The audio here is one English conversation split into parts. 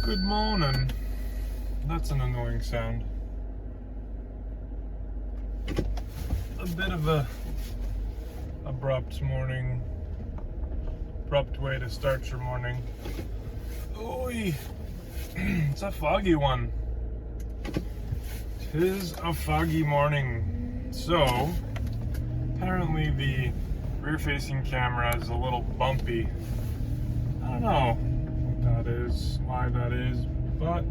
Good morning. That's an annoying sound. A bit of a abrupt morning. Abrupt way to start your morning. Oy! It's a foggy one. 'Tis a foggy morning. So, apparently the rear-facing camera is a little bumpy. I don't know what that is, why that is, but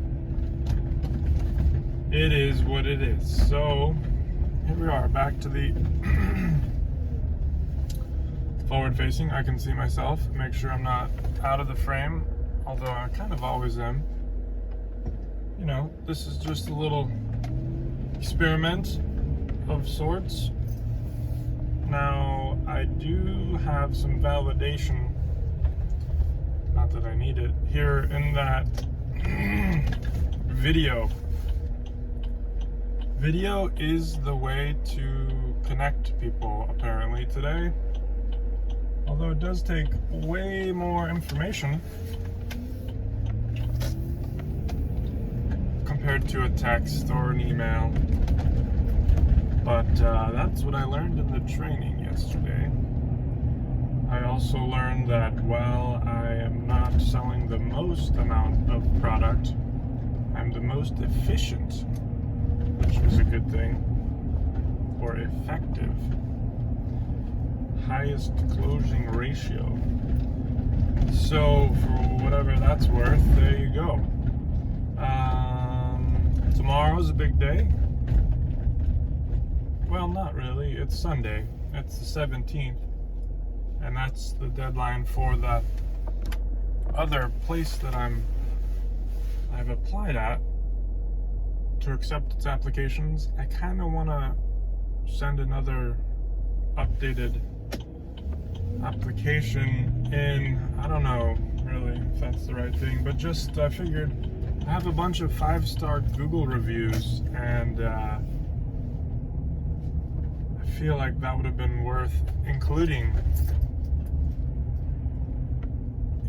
it is what it is. So, here we are, back to the forward-facing. I can see myself, make sure I'm not out of the frame, although I kind of always am. You know, this is just a little experiment of sorts. Now, I do have some validation, not that I need it, here in that video. Video is the way to connect people, apparently, today. Although it does take way more information compared to a text or an email. But that's what I learned in the training yesterday. I also learned that while I am not selling the most amount of product, I'm the most efficient, which was a good thing, or effective. Highest closing ratio. So for whatever that's worth, there you go. Tomorrow's a big day. Well, not really. It's Sunday. It's the 17th. And that's the deadline for the other place that I've applied at to accept its applications. I kind of want to send another updated application in. I don't know really if that's the right thing, but just I figured I have a bunch of 5-star Google reviews, and I feel like that would have been worth including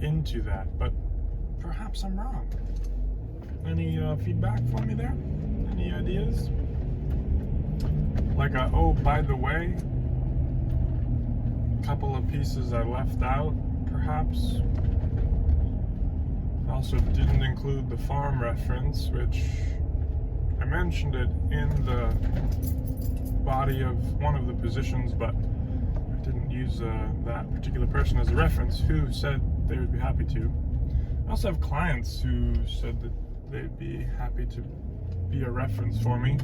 into that, but perhaps I'm wrong. Any feedback for me there? Any ideas? Like oh, by the way, a couple of pieces I left out, perhaps. I also didn't include the farm reference, which I mentioned it in the body of one of the positions, but I didn't use that particular person as a reference, who said they would be happy to. I also have clients who said that they'd be happy to be a reference for me.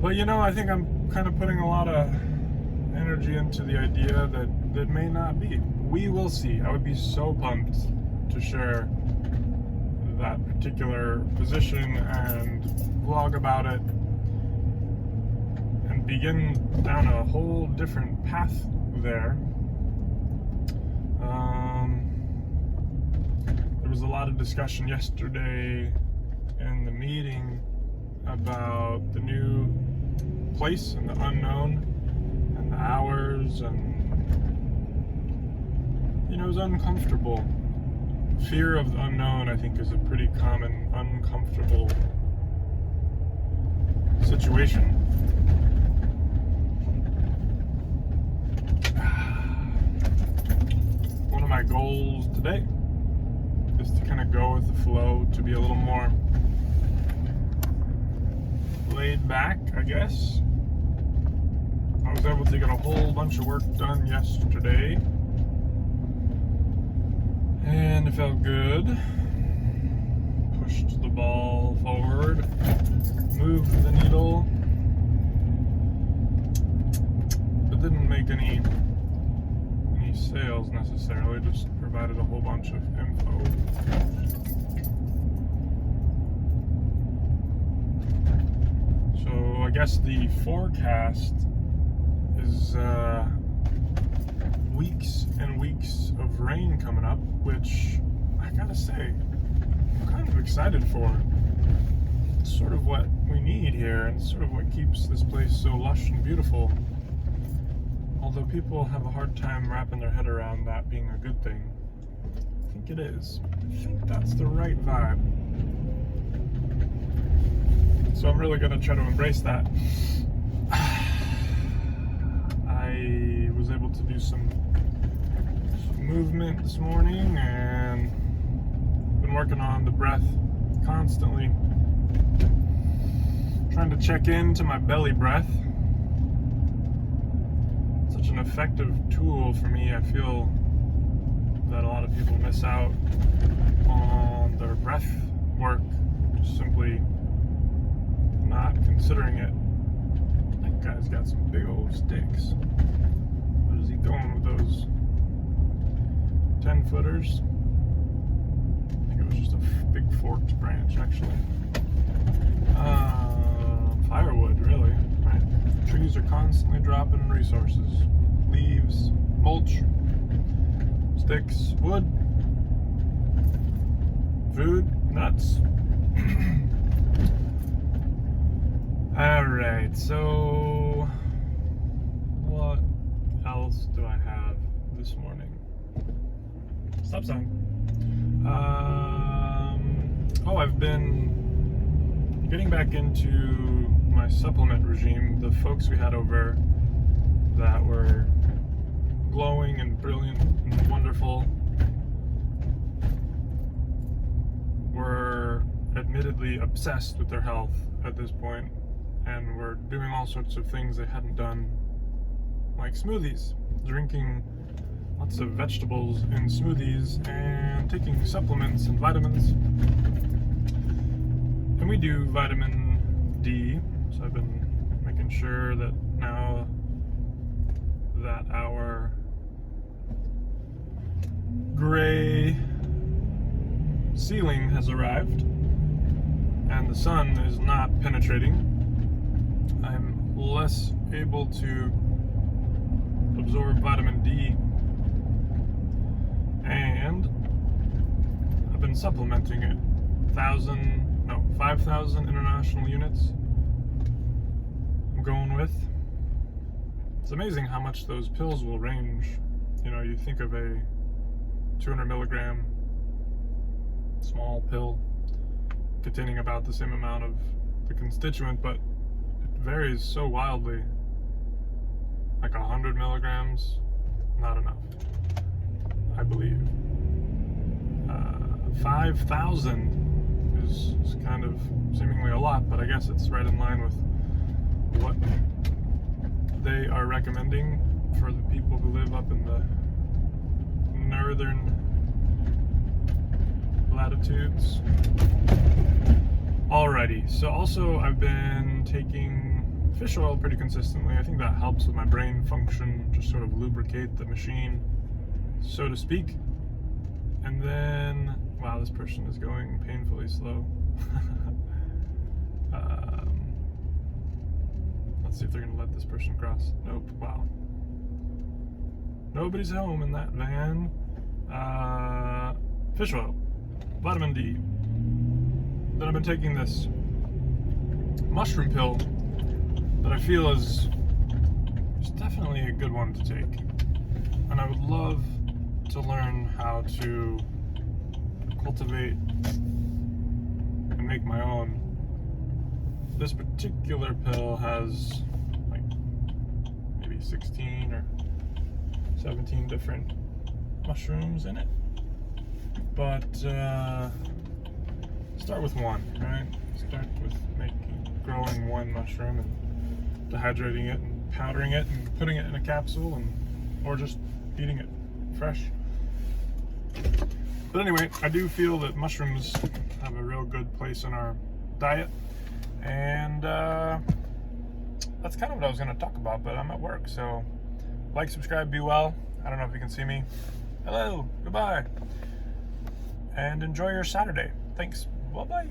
But you know, I think I'm kind of putting a lot of energy into the idea that may not be. We will see. I would be so pumped to share that particular position and vlog about it and begin down a whole different path there. There was a lot of discussion yesterday in the meeting about the new place and the unknown and the hours, and you know, it was uncomfortable. Fear of the unknown, I think, is a pretty common uncomfortable situation. One of my goals today is to kind of go with the flow, to be a little more laid back, I guess. I was able to get a whole bunch of work done yesterday, and it felt good. Pushed the ball forward, moved the needle, but didn't make any sales necessarily, just provided a whole bunch of info. So I guess the forecast is weeks and weeks of rain coming up, which I gotta say, I'm kind of excited for. It's sort of what we need here, and sort of what keeps this place so lush and beautiful. Although people have a hard time wrapping their head around that being a good thing. I think think it is. I think that's the right vibe. So I'm really gonna try to embrace that. I was able to do some movement this morning and been working on the breath constantly. Trying to check into my belly breath. Such an effective tool for me. I feel that a lot of people miss out on their breath work, just simply not considering it. That guy's got some big old sticks. What is he doing with those 10-footers? I think it was just a big forked branch, actually. Firewood, really. Right. Trees are constantly dropping resources. Leaves, mulch, sticks, wood, food, nuts. Alright, so what else do I have this morning? Stop sign. I've been getting back into my supplement regime. The folks we had over that were glowing and brilliant and wonderful were admittedly obsessed with their health at this point and were doing all sorts of things they hadn't done, like smoothies, drinking lots of vegetables in smoothies and taking supplements and vitamins. And we do vitamin D, so I've been making sure that now that our gray ceiling has arrived and the sun is not penetrating, I'm less able to absorb vitamin D, and I've been supplementing it. 5,000 international units I'm going with. It's amazing how much those pills will range. You know, you think of a 200 milligram small pill containing about the same amount of the constituent, but it varies so wildly. Like 100 milligrams, not enough, I believe. 5,000 is kind of seemingly a lot, but I guess it's right in line with what they are recommending for the people who live up in the northern latitudes. Alrighty, so also I've been taking fish oil pretty consistently. I think that helps with my brain function, just sort of lubricate the machine, so to speak. And then, wow, this person is going painfully slow. Let's see if they're gonna let this person cross. Nope, wow. Nobody's home in that van. Fish oil, vitamin D. Then I've been taking this mushroom pill that I feel is definitely a good one to take. And I would love to learn how to cultivate and make my own. This particular pill has like maybe 16 or 17 different mushrooms in it. But start with one, right? Start with growing one mushroom and dehydrating it and powdering it and putting it in a capsule, or just eating it fresh. But anyway, I do feel that mushrooms have a real good place in our diet, and that's kind of what I was going to talk about, but I'm at work, so like, subscribe, be well. I don't know if you can see me. Hello, goodbye, and enjoy your Saturday. Thanks. Bye-bye.